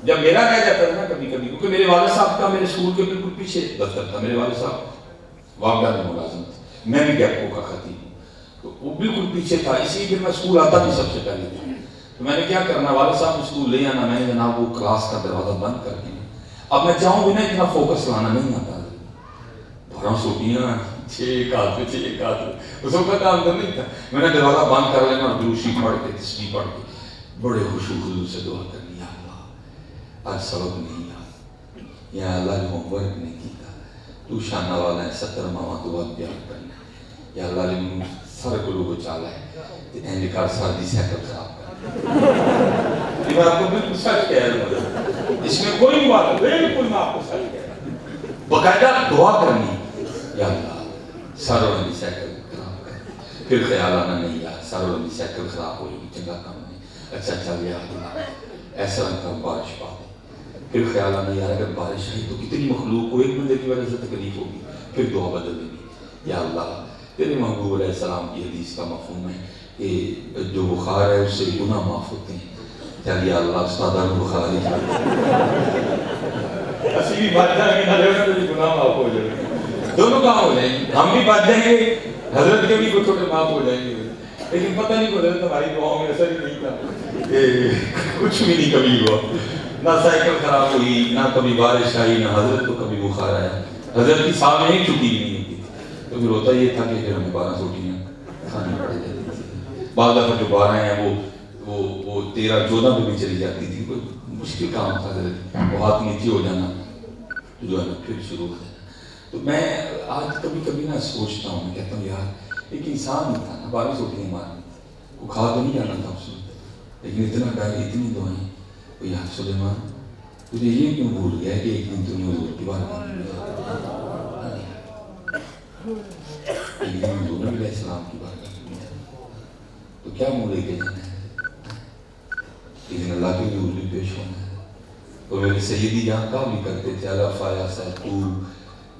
جب میرا رہ جاتا تھا نا کبھی کبھی, کیونکہ میرے والد صاحب کا میرے اسکول کے بالکل پیچھے دفتر تھا. میرے والد صاحب واگڈا میں ملازم تھے, میں بھی گیپو کا خطیب ہوں, تو وہ بالکل پیچھے تھا. اسی لیے پھر میں اسکول آتا بھی سب سے پہلے تھا. تو میں نے کیا کرنا, والد صاحب اسکول لے آنا, میں نے جناب وہ کلاس کا دروازہ بند کر کے, اب میں چاہوں بھی نا اتنا فوکس لانا نہیں آتا. 12 سوٹیاں 6 ہاتھ پہ 6 ہاتھ, اس وقت کام تو نہیں تھا. میں نے دروازہ بند کر لینا اور دروشی پڑھ کے تسبیح پڑھ کے بڑے خشوع خضوع سے دعا کرنی, یا اللہ آج سبق نہیں یاد, یا اللہ جو ہوم ورک نہیں کیتا تو شانہ والا ہے 70 ماما تو بات پیار کرنا, یا اللہ جو سر کو لوگو چالا ہے تو اینڈ کار سردی سیکل خراب کرنا. یہ بات کو بالکل سچ کہہ رہا ہوں, اس میں کوئی بات بالکل میں آپ کو سچ کہہ رہا ہوں. باقاعدہ دعا کرنی, یا اللہ سر اور ہمیں سیکل خراب کر. پھر خیال آنا نہیں, یا سر اور ہمیں سیکل خراب ہوئی چنگا کام نہیں, اچھا چل یا اللہ ایسا رنگ کا بارش پا دے. پھر خیال آنا, یار اگر بارش آئی تو کتنی مخلوق کو ایک بندے کی وجہ سے تکلیف ہوگی, پھر دعا بدل دینی, یا اللہ تیرے محبوب علیہ السلام کی حدیث کا مفہوم ہے کہ جو بخار ہے اس سے گناہ معاف ہوتے ہیں. چل یا اللہ استادان بخار ہی اسی بھی بات جائیں گے, نہ رہے تو گناہ معاف ہو جائیں گے, دونوں کام ہو جائیں گے. ہم بھی بچ جائیں گے, حضرت کے بھی کچھ چھوٹے معاف ہو جائیں گے. لیکن پتہ نہیں حضرت ہماری دعاؤں میں اثر ہی نہیں تھا, کچھ بھی نہیں کبھی ہوا, نہ سائیکل خراب ہوئی, نہ کبھی بارش آئی, نہ حضرت کو کبھی بخار آیا. حضرت کی سال میں ایک چھٹی بھی نہیں ہوتی تھی. تو پھر ہوتا یہ تھا کہ پھر ہمیں 12 چھٹیاں کھانی پڑ جاتی تھی. بعض دفعہ جو 12 ہیں وہ 13 14 پہ بھی چلی جاتی تھی. کوئی مشکل کام تھا حضرت, وہ ہاتھ نیچے ہو جانا جو ہے نا پھر شروع ہو جانا. تو میں آج کبھی کبھی نا سوچتا ہوں, میں کہتا ہوں یار ایک انسان ہی تھا نا, 12 چھٹیاں مارنی, وہ کھا تو نہیں جانا تھا اس میں, لیکن اتنا ڈر, اتنی دعائیں. وہ یا سلیمان تجھے یہ کیوں بھول گیا کہ ایک دن تم نے حضور کی بات مانی, ایک دن حضور علیہ السلام کی بات کرنی ہے, تو کیا منہ لے کے جانا ہے, ایک دن اللہ کے حضور بھی پیش ہونا ہے. اور میرے سیدی جان کا بھی کرتے تھے, اللہ فایا سا تو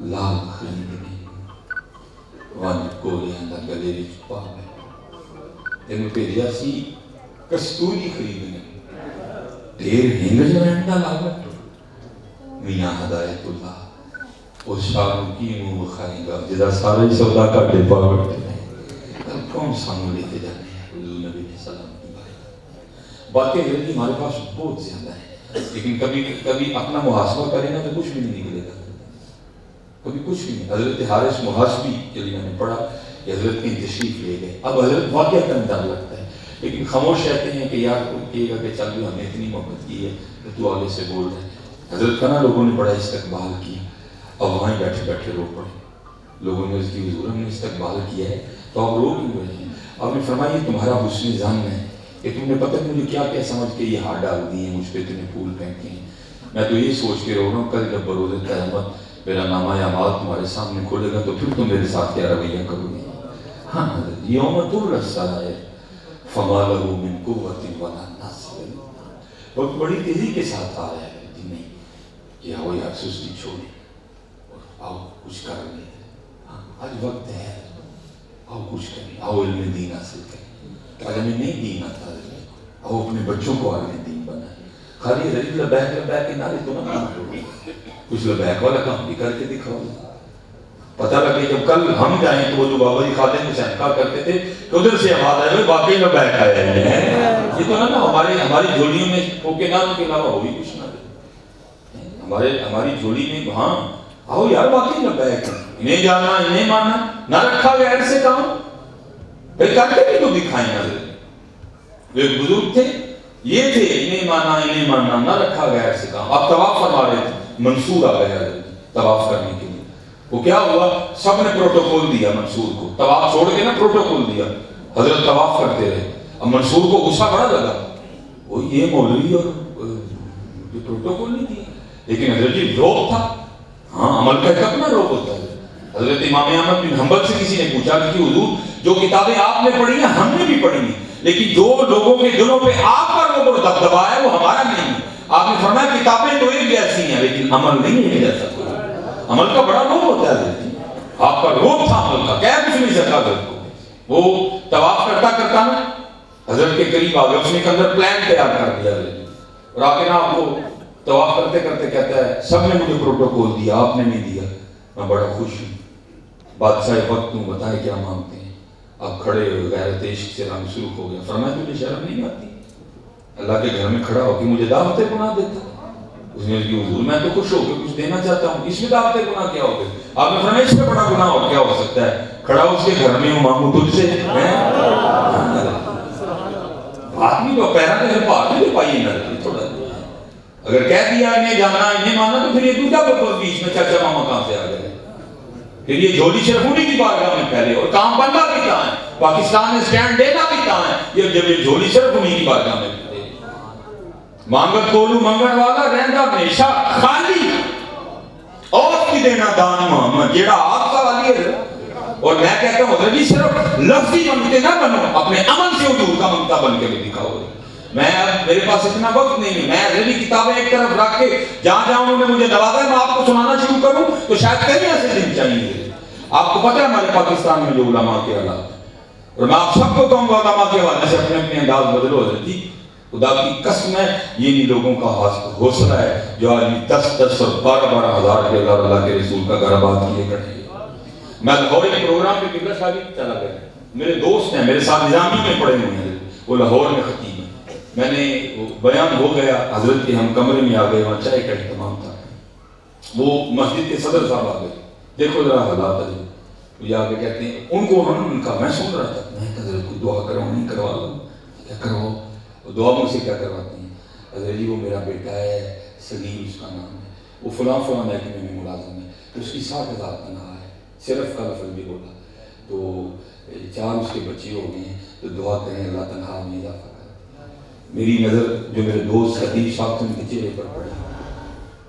لال خریدنی وان کولے اندر گلے وچ پا میں تینوں بھیجا سی کستوری خریدنے, ڈھیر ہنگ جو رہندا لاگت. میاں ہدایت اللہ وہ شاہ کی منہ بخائیں گا جدا سارے سودا کا ڈبا بیٹھے ہیں. اب کون سانو لیتے جانے ہیں حضور نبی علیہ السلام کی باتیں حضرت ہمارے پاس بہت زیادہ ہیں, لیکن کبھی اپنا محاسبہ کریں نا تو کچھ بھی نہیں نکلے گا, کبھی کچھ بھی نہیں. حضرت حارث محاسبی کے لیے میں نے پڑھا کہ حضرت کی تشریف لے گئے. اب حضرت واقعہ ڈر لگتا ہے, لیکن خاموش رہتے ہیں کہ یار کوئی کہے گا کہ چل بھی ہم نے اتنی محبت کی ہے کہ تو آگے سے بول رہے ہیں. حضرت کا نا لوگوں نے بڑا استقبال کیا, اب وہیں بیٹھے بیٹھے رو پڑے. لوگوں نے اس کی حضور ہم نے استقبال کیا ہے تو آپ رو کیوں رہے ہیں. آپ نے فرمایا یہ تمہارا حسن ظن ہے کہ تم نے پتہ مجھے کیا کیا سمجھ کے یہ ہاتھ ڈال دیے ہیں, مجھ پہ تم نے پھول پھینکے ہیں. میں تو یہ سوچ کے رو رہا ہوں کل جب بروز قیامت میرا نامہ اعمال تمہارے سامنے کھولے گا تو پھر تم میرے ساتھ کیا رویہ کرو گے. ہاں حضرت یوم ترس السرائر فما لہ من قوۃ ولا ناصر, وقت بڑی تیزی کے ساتھ آ رہا ہے کہ نہیں کہ آؤ یار سستی چھوڑیں اور آؤ کچھ کر لیں. ہاں آج وقت ہے, آؤ کچھ کریں, آؤ علم دین حاصل کریں. آج ہمیں نہیں دین آتا, آؤ اپنے بچوں کو علم دین بنائیں. خالی حضرت لبیک کے نعرے تو نہ مانو, کچھ لبیک والا کام بھی کر کے دکھاؤ. پتہ لگے جب کل ہم جائیں تو وہ جو بابا جی خادم حسین کہا کرتے تھے کہ ادھر سے آواز آئے ہوئے واقعی لبیک آئے ہیں. یہ تو نا ہماری جھولیوں میں پھوکے نعروں کے علاوہ ہو بھی کچھ نہ دے. ہماری جھولی میں ہاں آؤ یار واقعی لبیک ہے, انہیں جانا انہیں ماننا, نہ رکھا غیر سے کام, پھر کر کے بھی تو دکھائیں. حضرت وہ ایک بزرگ تھے, یہ تھے انہیں ماننا نہ رکھا غیر سے کام. اب طواف فرما رہے تھے, منصور آ گیا طواف کرنے کے لیے. وہ کیا ہوا, سب نے پروٹوکول دیا منصور کو, طواف چھوڑ کے نا پروٹوکول دیا. حضرت طواف کرتے رہے. اب منصور کو غصہ بڑا لگا, وہ یہ مولوی اور یہ پروٹوکول نہیں دیا. لیکن حضرت جی ذوق تھا, ہاں عمل کا ایک اپنا روپ ہوتا ہے. حضرت امام احمد بن حنبل سے کسی نے پوچھا کہ حضور جو کتابیں آپ نے پڑھی ہیں ہم نے بھی پڑھی ہیں لیکن جو لوگوں کے دلوں پہ آپ کا روپ اور دبدبا ہے وہ ہمارا نہیں ہے. آپ نے فرمایا کتابیں تو ایک جیسی ہیں لیکن عمل نہیں ہے جیسا کوئی. عمل کا بڑا روپ ہوتا ہے. آپ کا روپ تھا عمل کا, کہہ کچھ نہیں سکا حضرت کو. وہ طواف کرتا کرتا نا حضرت کے قریب آ گیا, اس نے ایک اندر پلان تیار کر دیا اور آ کے نا آپ کو طواف کرتے کرتے کہتا ہے سب نے مجھے پروٹوکول دیا آپ نے نہیں دیا, میں بڑا خوش ہوں. بادشاہ وقت تم بتائے کیا مانگتے ہیں. آپ کھڑے ہوئے غیرت عشق سے رنگ سرخ ہو گیا. فرمایا تجھے شرم نہیں آتی اللہ کے گھر میں کھڑا ہو کے مجھے دعوت گناہ دیتا. اس نے کہا حضور میں تو خوش ہو کے کچھ دینا چاہتا ہوں, اس میں دعوت گناہ کیا ہو گیا. آپ نے فرمایا اس میں بڑا گناہ اور کیا ہو سکتا ہے, کھڑا اس کے گھر میں ہوں مانگوں تجھ سے. آدمی تو پیرا نے پھر نہیں پائی نہ تھوڑا. اگر کہہ دیا انہیں جانا انہیں ماننا تو پھر یہ دوسرا بکواس بیچ میں چاچا ماما کہاں سے آ گئے. پھر یہ جھولی شرف انہیں کی بارگاہ میں پہلے اور کام بننا بھی کہاں ہے, پاکستان میں سٹینڈ دینا بھی کہاں ہے. یہ جب یہ جھولی شرف انہیں کی بارگاہ میں پہلے مانگت کولو منگن والا رہندا ہمیشہ خالی اور کی دینا دان محمد جیڑا آپ کا والی ہے. اور میں کہتا ہوں حضرت جی صرف لفظی منگتے نہ بنو, اپنے عمل سے حضور کا منگتا بن کے بھی دکھاؤ. میں میرے پاس اتنا وقت نہیں ہے, میں حضرت کتابیں ایک طرف رکھ کے جہاں جہاں انہوں نے مجھے نوازا ہے میں آپ کو سنانا شروع کروں تو شاید کئی ایسے دن چاہیے. آپ کو پتہ ہے ہمارے پاکستان میں جو علماء کے حالات, اور میں آپ سب کو کہوں گا علماء کے حوالے سے اپنے اپنے انداز بدلو. حضرت جی خدا کی قسم ہے یہ نہیں لوگوں کا حوصلہ ہے جو آج 10 اور 12 ہزار کے اللہ کے رسول کا گھر آباد کیے کرتے ہیں. میں لاہور ایک پروگرام پہ قبلہ شاہی چلا گیا, میرے دوست ہیں میرے ساتھ نظامی میں پڑھے ہوئے ہیں, وہ لاہور میں خطیب ہیں. میں نے بیان ہو گیا حضرت کے ہم کمرے میں آ گئے, وہاں چائے کا اہتمام تھا. وہ مسجد کے صدر صاحب آ گئے, دیکھو ذرا حالات ہے. وہ آ کے کہتے ہیں ان کو انہوں نے کہا میں سن رہا تھا, میں حضرت کو دعا کرواؤ نہیں کروا لوں کیا کرواؤ. دعا مجھ سے کیا کرواتے ہیں. حضرت جی وہ میرا بیٹا ہے سلیم اس کا نام ہے, وہ فلاں فلاں محکمے میں ملازم ہے, اس کی 60,000 تنخواہ ہے, صرف کا لفظ بھی بولا تو 4 اس کے بچے ہو گئے ہیں, تو دعا کریں اللہ تنخواہ میں اضافہ کرے. میری نظر جو میرے دوست خطیب صاحب تھے ان کے چہرے پر پڑی.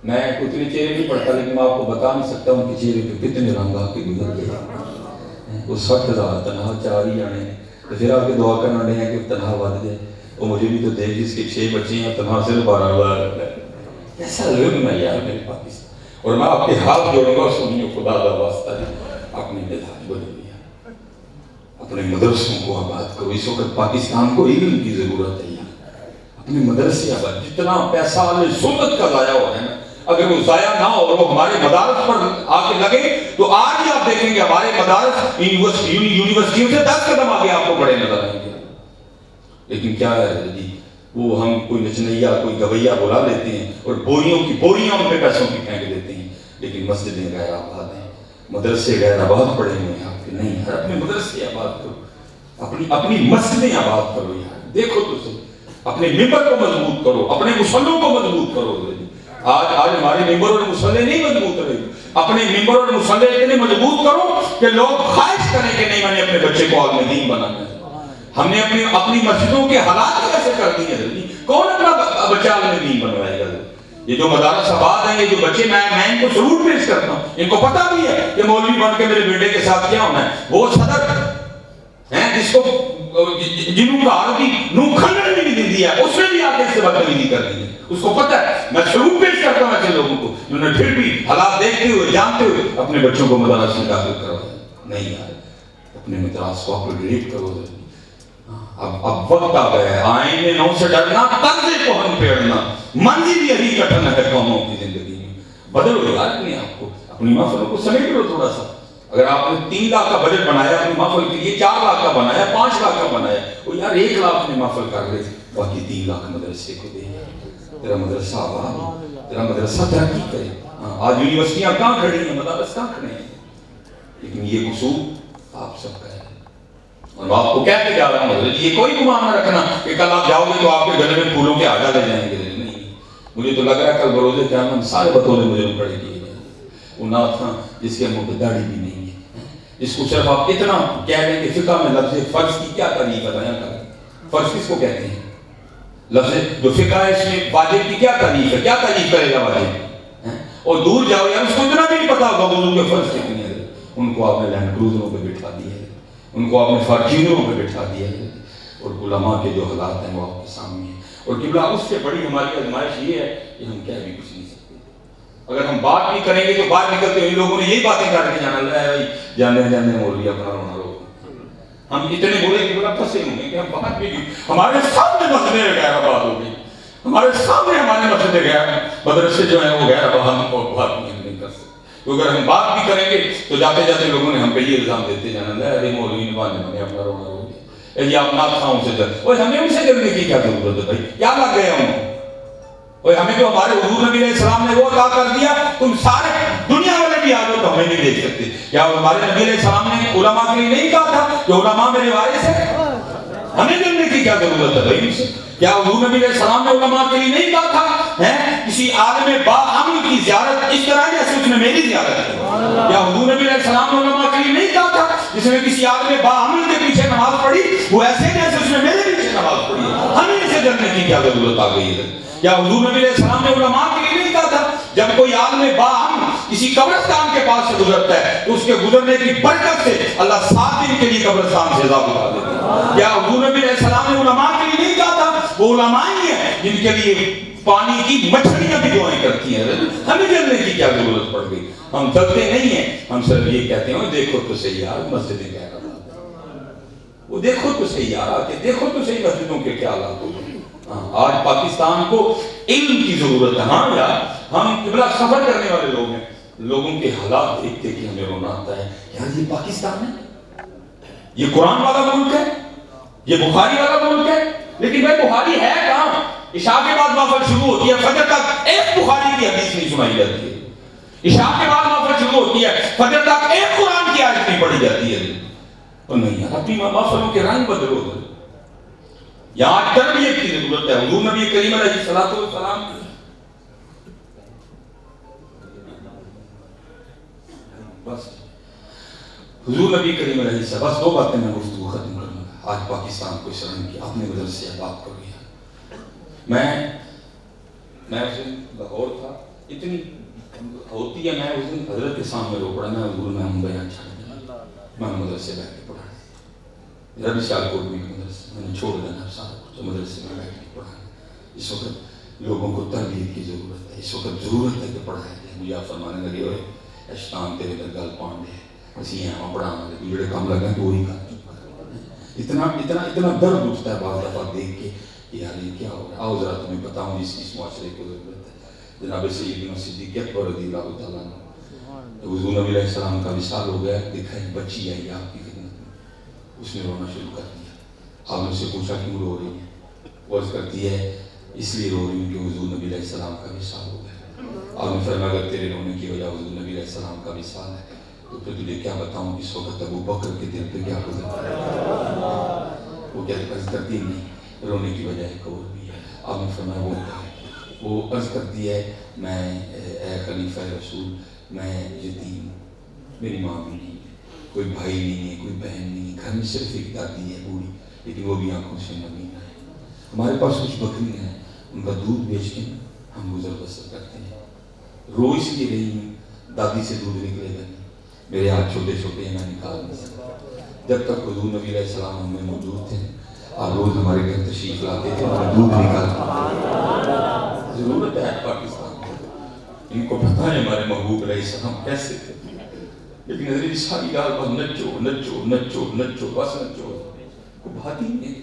میں اتنے چہرے نہیں پڑھتا لیکن میں آپ کو بتا نہیں سکتا ان کے چہرے پہ کتنے رنگ آ کے گزر گئے. وہ 60,000 تنخواہ 4 ہی آنے ہیں, تو پھر آپ کے دعا کرنا رہے ہیں کہ تنخواہ بڑھ جائے. وہ مجھے بھی تو دیکھ جس کے 6 بچے ہیں تنہا صرف 12,000 ہے. ایسا ظلم ہے یار میرے پاکستان. اور میں آپ کے ہاتھ جوڑوں گا سنیو خدا کا واسطہ ہے اپنے مزاج بدل لیا, اپنے مدرسوں کو آباد کرو. اس وقت پاکستان کو علم کی ضرورت ہے. اپنے مدرسے آباد, جتنا پیسہ سنت کا ضائع ہو رہا ہے نا, اگر وہ ضائع نہ ہو اور وہ ہمارے مدارس پر آ کے لگے تو آج ہی آپ دیکھیں گے ہمارے مدارس یونیورسٹیوں سے 10 قدم آگے آپ کو بڑے نظر آئیں گے. لیکن کیا ہے جی, وہ ہم کوئی نچنیا کوئی گویا بلا لیتے ہیں اور بوریوں کی بوریاں ان پہ پیسوں کی پھینک دیتے ہیں. لیکن مسجدیں غیر آباد ہیں, مدرسے غیر آباد پڑے ہوئے ہیں آپ کے. نہیں یار اپنے مدرسے آباد کرو, اپنی مسجدیں آباد کرو یار. دیکھو تو صحیح, اپنے ممبر کو مضبوط کرو, اپنے مصلوں کو مضبوط کرو. آج ہمارے ممبر اور مصلے نہیں مضبوط رہے. اپنے ممبر اور مصلے اتنے مضبوط کرو کہ لوگ خواہش کریں کہ نہیں میں نے اپنے بچے کو عالم دین بنانا ہے. ہم نے اپنی مسجدوں کے حالات کیسے کر دی ہیں. کون اپنا بچہ عالم دین بنوائے گا. یہ جو مدارس آباد ہیں, یہ جو بچے, میں ان کو سلوٹ پیش کرتا ہوں. ان کو پتا بھی ہے کہ مولوی بن کے میرے بیٹے کے ساتھ کیا ہونا ہے. وہ صدر ہیں جس کو جنہوں کا عربی نو کھنڈن بھی نہیں دی ہے, اس نے بھی آتے اس سے بدتمیزی کر دی ہے. اس کو پتا ہے. میں سلوٹ پیش کرتا ہوں ایسے لوگوں کو جنہوں نے پھر بھی حالات دیکھتے ہوئے جانتے ہوئے اپنے بچوں کو مدارس میں داخل کروایا. نہیں یار اپنے مدارس کو اپگریڈ کرو. اب وقت آ گیا ہے آئینے نو سے ڈرنا, طرز کوہن پیڑنا, منزل یہی کٹھن ہے قوموں کی زندگی میں. بدلو یار اپنے آپ کو, اپنی محفلوں کو سمیٹ لو تھوڑا سا. اگر آپ نے 3 لاکھ کا بجٹ بنایا اپنی محفل کے لیے, 4 لاکھ کا بنایا, 5 لاکھ کا بنایا, وہ یار 1 لاکھ میں محفل کر رہے, باقی 3 لاکھ مدرسے کو دے. تیرا مدرسہ آباد, تیرا مدرسہ ترقی کرے. آج یونیورسٹیاں کہاں کھڑی ہیں, مدارس کہاں کھڑے ہیں. لیکن یہ قصور آپ سب کا ہے. اور میں آپ کو کہہ کے جا رہا ہوں حضرت, یہ کوئی گمان نہ رکھنا کہ کل آپ جاؤ گے تو آپ کے گلے میں پھولوں کے آجا لے جائیں گے. نہیں, مجھے تو لگ رہا ہے کل بروز قیامت سارے بطولے مجھے پڑے گی. وہ نات خاں جس کے منہ پہ داڑھی بھی نہیں ہے, اس کو صرف آپ اتنا کہہ دیں کہ فقہ میں لفظ فرض کی کیا تعریف ہے بیان کریں. فرض کس کو کہتے ہیں؟ لفظ جو فقہ ہے اس میں واجب کی کیا تعریف ہے, کیا تعریف کرے گا واجب. اور دور جاؤ یار اس کو اتنا بھی نہیں پتا ہوگا وضو کے فرض کتنے ہیں، ان کو آپ نے لینڈ کروزروں پہ بٹھا دیا ہے، ان کو آپ نے فارچونروں پہ بٹھا دیا ہے، اور علماء کے جو حالات ہیں وہ آپ کے سامنے ہیں۔ اور قبلہ اس سے بڑی ہماری آزمائش یہ ہے کہ ہم کہہ بھی کچھ نہیں سکتے، اگر ہم بات بھی کریں گے تو باہر نکلتے ہوئے لوگوں نے یہی باتیں کر کے جانا ہے بھائی جانے جانے مولوی اپنا رونا رو، ہم اتنے بولے کہ بڑا پھنسے ہوں گے کہ ہم بات بھی ہمارے سامنے مسجد غیر آباد ہو گئی، ہمارے سامنے ہمارے مسجد غیر مدرسے جو ہیں وہ غیر آباد، ہم کو بات نہیں کر سکتے، تو اگر ہم بات بھی کریں گے تو جاتے جاتے لوگوں نے ہم پہ یہ الزام دیتے جانا ہے ارے مولوی نے اپنا رونا رو گیا، یہ آپ نات خواہوں سے ڈر، اور ہمیں ان سے ڈرنے کی کیا ضرورت ہے بھائی، کیا لگ گئے ہم، اور ہمیں تو ہمارے حضور نبی علیہ السلام نے وہ عطا کر دیا، تم سارے دنیا والے بھی آ جاؤ تو ہمیں نہیں دیکھ سکتے، کیا ہمارے نبی علیہ السلام نے علماء کے لیے نہیں کہا تھا کہ علماء میرے وارث ہیں، ہمیں ڈرنے کی کیا ضرورت ہے بھائی ان سے، کیا حضور نبی علیہ السلام نے علماء کے لیے نہیں کہا تھا کسی عالم باعمل کی زیارت اس طرح جیسے اس نے میری زیارت کی، کیا حضور نبی علیہ السلام نے علماء کے لیے نہیں کہا تھا جس نے کسی عالم باعمل کے پیچھے نماز پڑھی وہ ایسے جیسے اس نے میرے پیچھے نماز پڑھی، ہمیں اسے ڈرنے کی کیا ضرورت آ گئی ہے، کیا حضور نبی علیہ السلام نے علماء کے لیے نہیں کہا تھا جب کوئی عالم باعمل کسی قبرستان کے پاس سے گزرتا ہے تو اس کے گزرنے کی برکت سے اللہ 7 دن کے لیے قبرستان سے عذاب اٹھا دیتا ہے، کیا حضور نبی علیہ السلام نے علماء کے لیے نہیں کہا تھا وہ علماء ہی ہیں جن کے لیے پانی کی مچھلیاں بھی دعائیں کرتی ہیں، ہمیں ڈرنے کی کیا ضرورت پڑ گئی، ہم ڈرتے نہیں ہیں، ہم صرف یہ کہتے ہیں دیکھو تو صحیح یار مسجد غیر آباد، وہ دیکھو تو صحیح یار آتے دیکھو تو صحیح مسجدوں کے کیا حالات ہو گئے، آج پاکستان کو علم کی ضرورت ہے، ہاں یار ہم قبلہ سفر کرنے والے لوگ ہیں، لوگوں کے حالات دیکھتے کہ ہمیں رونا آتا ہے، یار یہ پاکستان ہے، یہ قرآن والا ملک ہے، یہ بخاری والا ملک ہے، لیکن بھائی بخاری ہے کہاں، عشاء کے بعد محفل شروع ہوتی ہے فجر تک ایک بخاری کی حدیث نہیں سنائی جاتی ہے، عشاء کے بعد محفل شروع ہوتی ہے فجر تک ایک قرآن کی آیت نہیں پڑھی جاتی ہے، اور نہیں یار اپنی محفلوں کے رنگ بدلو، یہاں تربیت کی ضرورت ہے، حضور نبی کریم علیہ الصلوۃ والسلام بس حضور نبی کریم علیہ السلام بس 2 باتیں میں گفتگو ختم کروں گا، آج پاکستان کو اس رنگ کی اپنے وجہ سے بات کر گیا، میں اس دن لاہور تھا، اتنی ہوتی ہے میں اس دن حضرت کے سامنے رو پڑا، میں حضور میں ہوں بیان چھاڑ دیا، میں مدرسے بیٹھ کے پڑھا، میرا بھی سیالکوٹ میں مدرسے میں نے چھوڑ دینا سارا کچھ، مدرسے میں بیٹھ کے پڑھا، اس وقت لوگوں کو تربیت کی ضرورت ہے، اس وقت ضرورت ہے کہ پڑھائیں جائے، مجھے آپ فرمانے لگے ہوئے اشتان تیرے در گل پانڈے اسی ہیں وہاں پڑھانا لگے جڑے کام لگا تو وہی کام اتنا درد اٹھتا ہے بعض دفعہ دیکھ کے یار یہ کیا ہو رہا ہے، آؤ ذرا تمہیں بتاؤں اس معاشرے کو ضرورت ہے، جناب سیدنا صدیق اکبر رضی اللہ تعالیٰ عنہ حضور نبی علیہ السلام کا وصال ہو گیا، دیکھا ایک بچی آئی آپ کی خدمت میں، اس نے رونا شروع کر دیا، آپ نے سے پوچھا کیوں رو رہی ہے، وہ عرض کرتی ہے اس لیے رو رہی ہوں کہ حضور نبی علیہ السلام کا وصال ہو گیا، آپ نے فرمایا اگر تیرے رونے کی وجہ حضور نبی علیہ السلام کا وصال ہے تو پھر تجھے کیا بتاؤں اس وقت ابو بکر کے دل پہ کیا گزرتا ہے، وہ کیا عرض کرتی نہیں رونے کی وجہ ایک اور بھی ہے، آپ نے فرمایا وہ کیا ہے، وہ عرض کرتی ہے میں اے خلیفہ رسول میں یتیم ہوں، میری ماں بھی نہیں ہے، کوئی بھائی نہیں ہے، کوئی بہن نہیں ہے، گھر میں صرف ایک دادی ہے بوڑھی، لیکن وہ بھی آنکھوں سے نمی ہے، ہمارے پاس کچھ بکری ہیں ان کا دودھ بیچ کے ہم گزر بسر کرتے ہیں، رو اس لیے رہی ہوں دادی سے دودھ نکلے گا نہیں، میرے ہاتھ چھوٹے چھوٹے ہیں میں نکال نہیں سکتا، جب تک حضور نبی علیہ السلام ہم میں موجود تھے آپ روز ہمارے گھر تشریف لاتے تھے ہمیں دودھ نکالتے، ضرورت ہے پاکستان کو، ان کو پتہ ہے ہمارے محبوب علیہ السلام کیسے تھے، لیکن حضرت ساری گال پر نچو نچو نچو نچو بس نچو کوئی بات ہی نہیں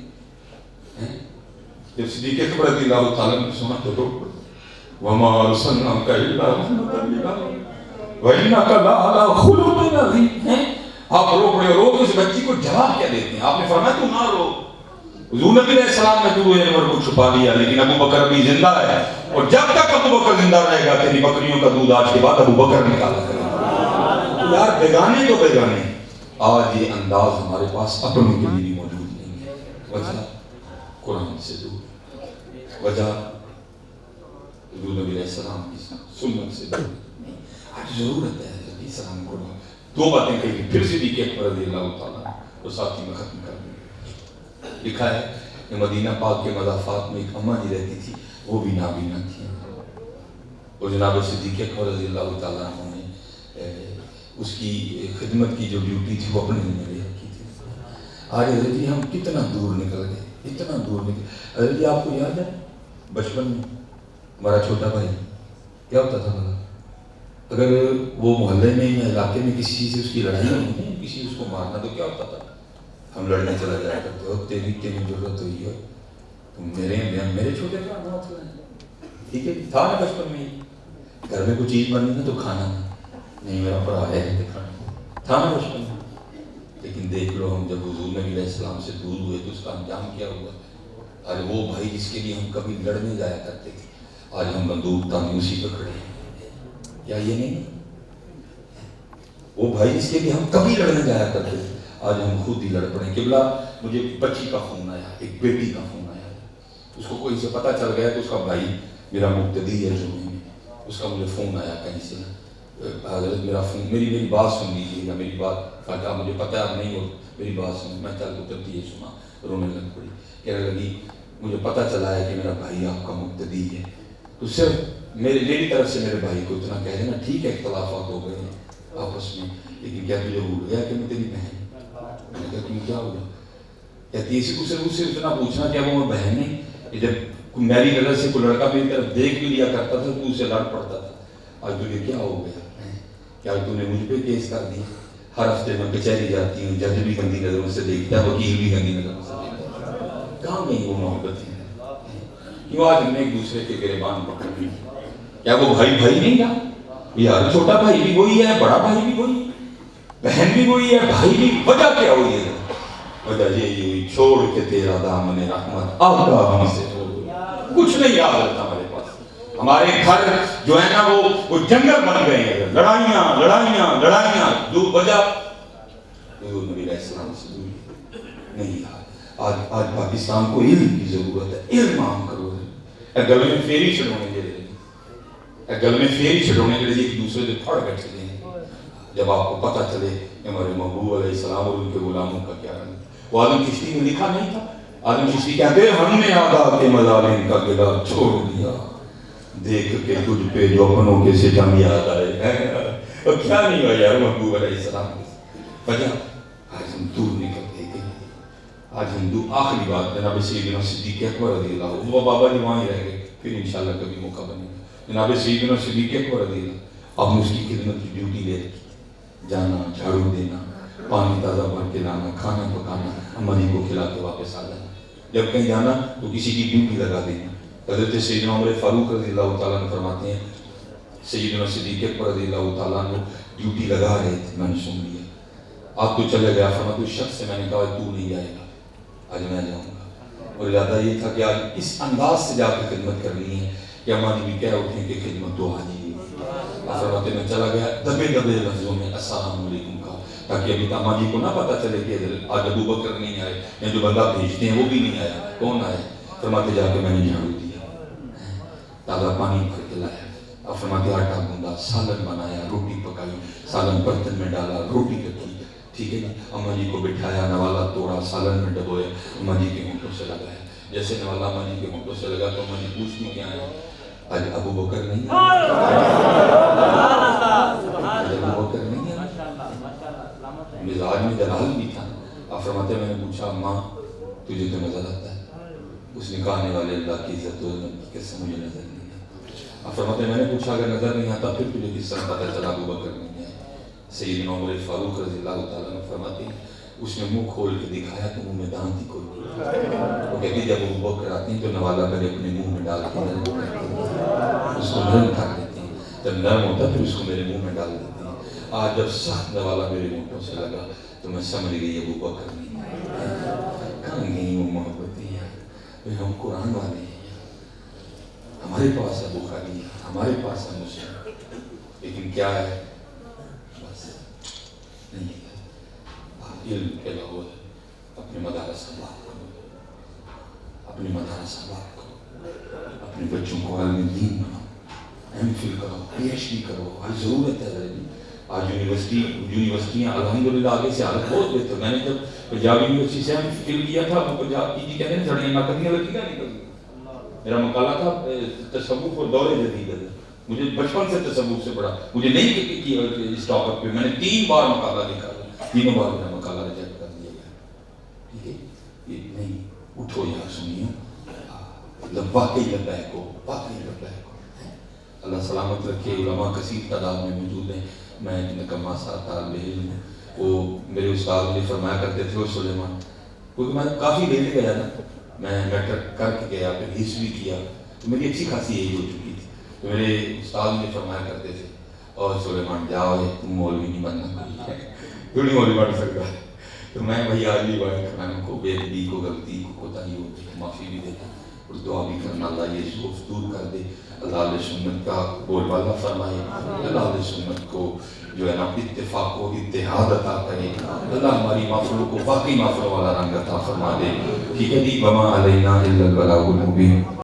ہے، جب صدیق اکبر رضی اللہ تعالیٰ نے سنا تو رو پڑا وَمَا أَرْسَلْنَاكَ إِلَّا رَحْمَةً لِّلْعَالَمِينَ وَإِنَّكَ لَعَلَىٰ خُلُقٍ عَظِيمٍ، آپ رو پڑے رو تو اس بچی کو جواب کیا دیتے ہیں، آپ نے فرمایا تو نہ رو، حضور نبی علیہ السلام نے تو انور کو چھپا لیا لیکن ابو بکر بھی زندہ ہے، اور جب تک ابو بکر زندہ رہے گا تیری بکریوں کا دودھ آج کے بعد ابو بکر نکالا کرے گا، یار بیگانے تو بیگانے، آج یہ انداز ہمارے پاس اپنوں کے لیے بھی موجود نہیں ہے، وجہ قرآن سے دور، وجہ حضور نبی علیہ السلام کی سنت سے دور نہیں، آج ضرورت ہے نبی السلام کو 2 باتیں کہیں پھر صدیق اکبر رضی اللہ تعالیٰ تو ساتھی میں ختم کر دیں، لکھا ہے کہ مدینہ پاک کے مضافات میں ایک اماں جی رہتی تھی وہ بھی نابینا تھی، اور جناب صدیق اکبر رضی اللہ تعالیٰ عنہ نے اس کی خدمت کی جو ڈیوٹی تھی وہ اپنے ذمہ لے رکھی تھی. آج حضرت جی ہم کتنا دور نکل گئے, اتنا دور نکل. حضرت جی آپ کو یاد ہے بچپن میں ہمارا چھوٹا بھائی کیا ہوتا تھا بھلا, اگر وہ محلے میں یا علاقے میں کسی چیز سے اس کی لڑائی ہونی ہے, کسی اس کو مارنا, تو کیا ہوتا تھا, ہم لڑنے چلا جایا کرتے ہو, تیری ضرورت ہوئی ہے تم میرے چھوٹے کا ٹھیک ہے, تھا نا بچپن میں. گھر میں کوئی چیز بننی ہے تو کھانا نہیں, میرا پڑھا ہے کھانا تھا نا بچپن میں. لیکن دیکھ لو ہم جب حضور نبی علیہ السلام سے دور ہوئے تو اس کا انجام کیا ہوا. آج وہ بھائی جس کے لیے ہم کبھی لڑنے جایا کرتے تھے, آج ہم بندوق تانے اسی پہ کھڑے ہیں. کیا یہ نہیں؟ وہ بھائی جس کے لیے ہم کبھی لڑنے جایا کرتے تھے, آج ہم خود ہی لڑ پڑے. قبلہ مجھے بچی کا فون آیا, ایک بیٹی کا فون آیا, اس کو کوئی سے پتہ چل گیا کہ اس کا بھائی میرا مقتدی ہے جو اس کا مجھے فون آیا کہیں سے, حضرت میرا فون, میری بات سن لیجیے گا, میری بات کہا مجھے پتہ ہے نہیں ہو, میری بات سن. میں چل اترتی ہے سنا, رونے لگ پڑی, کہنے لگی مجھے پتہ چلا ہے کہ میرا بھائی آپ کا مقتدی ہے, تو صرف میری طرف سے میرے بھائی کو اتنا کہہ دینا, ٹھیک ہے اختلافات ہو گئے ہیں آپس میں, لیکن کیا تجھے بھول گیا کہ میں تیری بہن. میں نے کہا تم کیا ہوا؟ کہتی اسی کو صرف اس سے اتنا پوچھنا کیا وہ میں بہن نہیں, جب میری نظر سے کوئی لڑکا میری طرف دیکھ بھی لیا کرتا تھا تو اسے لڑ پڑتا تھا. آج تجھے کیا ہو گیا, کیا تو نے مجھ پہ کیس کر دیا؟ ہر ہفتے میں کچہری جاتی ہوں, جج بھی گندی نظروں سے دیکھتا ہے, وکیل بھی گندی نظروں سے دیکھتا ہے. کہاں گئی وہ محبتیں؟ کیوں آج ہم نے ایک دوسرے کے گریبان پکڑ لی؟ کیا وہ بھائی نہیں تھا یار؟ چھوٹا بھائی بھی وہی ہے, بڑا بھائی بھی وہی, بہن بھی وہی ہے, بھائی بھی. وجہ کیا ہوئی ہے؟ وجہ یہی ہوئی چھوڑ کے تیرا دامن رحمت آقا ہم سے کچھ نہیں یاد رہتا ہمارے پاس. ہمارے گھر جو ہے نا وہ جنگل بن گئے ہیں, لڑائیاں. دو وجہ حضور نبی علیہ السلام سے دوری نہیں یاد. آج پاکستان کو علم کی ضرورت ہے, علم عام کرو. گل میں فیری چھڑونے کے لیے ایک دوسرے سے پھڑ کر چلے ہیں. جب آپ کو پتہ چلے کہ ہمارے محبوب علیہ السلام اور ان کے غلاموں کا کیا رنگ. وہ آدم چشتی میں لکھا نہیں تھا, آدم چشتی کہتے ہیں ہم نے آدھا کے مظالم کا گلا چھوڑ دیا, دیکھ کے تجھ پہ جو اپنوں کے ستم یاد آئے. اور کیا نہیں ہوا یار محبوب علیہ السلام کے وجہ. آج ہم دور نکلتے گئے, آج ہم دور. آخری بات جناب سیدنا صدیق اکبر رضی اللہ عنہ, وہ بابا جی وہاں ہی رہ گئے, پھر انشاءاللہ کبھی موقع بنے گا. جناب سیدنا صدیق اکبر رضی اللہ, آپ نے اس کی خدمت کی ڈیوٹی لے رکھی, جانا, جھاڑو دینا, پانی تازہ بھر کے لانا, کھانا پکانا, اما جی کو کھلا کے واپس آ جانا. جب کہیں جانا تو کسی کی ڈیوٹی لگا دینا. حضرت سیدنا عمر فاروق رضی اللہ تعالیٰ نے فرماتے ہیں, سیدنا صدیق اکبر رضی اللہ تعالیٰ نے ڈیوٹی لگا رہے تھے, میں نے سن لیا, آپ تو چلے گیا. فرماتے اس شخص سے میں نے کہا تو نہیں جائے گا, آج میں جاؤں گا. اور ارادہ یہ تھا کہ آج اس انداز سے جا کے خدمت کرنی ہے کہ اما جی بھی کہہ اٹھیں کہ خدمت تو آج ہی. فرماتے میں چلا گیا, دبے لفظوں میں السلام علیکم کا, تاکہ ابھی اما جی کو نہ پتہ چلے کہ آج ابو بکر نہیں آئے, یا جو بندہ بھیجتے ہیں وہ بھی نہیں آیا. کون آئے؟ فرماتے جا کے میں نے جھاڑو دیا, تازہ پانی بھر کے لایا. اب فرماتے آٹا گوندا, سالن بنایا, روٹی پکائی, سالن برتن میں ڈالا, روٹی رکھی, ٹھیک ہے نا. اما جی کو بٹھایا, نوالا توڑا, سالن میں ڈبویا, اما جی کے ہونٹوں سے لگایا. جیسے نوالا اما جی کے ہونٹوں سے لگا تو اما جی پوچھتی کیا ہے, آج ابو بکر نہیں ہے, ابو بکر نہیں ہے. مزاج میں جلال بھی تھا. آپ فرماتے میں نے پوچھا اماں تجھے تو نظر آتا ہے؟ اس نے کہا آنے والے اللہ کی عزت و قسم مجھے نظر نہیں ہے. آپ فرماتے میں نے پوچھا اگر نظر نہیں آتا پھر تجھے کس طرح پتہ چلا ابو بکر نہیں ہے؟ سیدنا عمر فاروق رضی اللہ تعالیٰ نے فرماتے ہیں اس نے منہ کھول کے دکھایا تو منہ میں دانت ہی کوئی نہیں. وہ کہتی جب ابو بکر آتے ہیں تو نوالا پہلے اپنے منہ میں ڈال کے نرم کرتے ہیں, اس کو نرم کر دیتے ہیں. جب نرم ہوتا ہے پھر اس کو میرے منہ میں ڈال دیتے ہیں. آج جب سخت نوالا میرے ہونٹوں سے لگا تو میں سمجھ گئی ابو بکر نہیں ہے. کہاں گئی وہ محبتیں یار؟ ہم قرآن والے ہیں, ہمارے پاس ہے بخاری, ہمارے پاس ہے مسلم, لیکن کیا ہے بس نہیں ہے. علم کے لہو اپنے مدارس آباد کرو, اپنے مدارس آباد کرو, اپنے بچوں کو عالم دین بناؤ, ایم فل کرو, پی ایچ ڈی کرو. آج ضرورت ہے. آج یونیورسٹیاں الحمدللہ آگے سے حالت بہت بہتر. میں نے جب پنجاب یونیورسٹی سے ایم فل کیا تھا, وہ پنجاب کی کہتے ہیں سڑیاں نہ کرنی لگی کیا نہیں کرنی. میرا مقالہ تھا تصوف اور دور جدید, مجھے بچپن سے تصوف سے پڑھا، مجھے نہیں کہ اس ٹاپک پہ میں نے 3 بار مقالہ لکھا، تینوں بار میرا مقالہ ریجیکٹ کر دیا گیا. ٹھیک ہے، یہ نہیں، اٹھو یار سنیے، واقعی لبیک ہو، واقعی لبیک ہو. اللہ سلامت رکھے. علماء کثیر تعداد میں موجود ہیں. میں ایک نکمہ سا طالب علم ہوں. وہ میرے استاد مجھے فرمایا کرتے تھے، وہ سلیمان، کیونکہ میں کافی لیٹ گیا نا، میں میٹرک کر کے گیا، پھر ہسٹری کیا، تو میری اچھی خاصی ایج ہو چکی تھی. تو میرے استاد مجھے فرمایا کرتے تھے، اور سلیمان جاؤ، تم مولوی نہیں بننا، تو نہیں مولوی بن سکتا. تو میں وہی آج بھی میں کو بے ادبی کو، غلطی کو، کوتاہی ہوتی ہے، معافی بھی دیتا ہوں اور دعا بھی کرنا اللہ یہ سوچ دور کر دے. اللہ علیہ سنت کا بول بالا فرمائے. اللہ علیہ سنت کو جو ہے نا اتفاق و اتحاد عطا کرے. اللہ ہماری محفلوں کو واقعی محفلوں والا رنگ عطا فرما دے. ٹھیک ہے جی، وما علینا الا البلاغ المبین.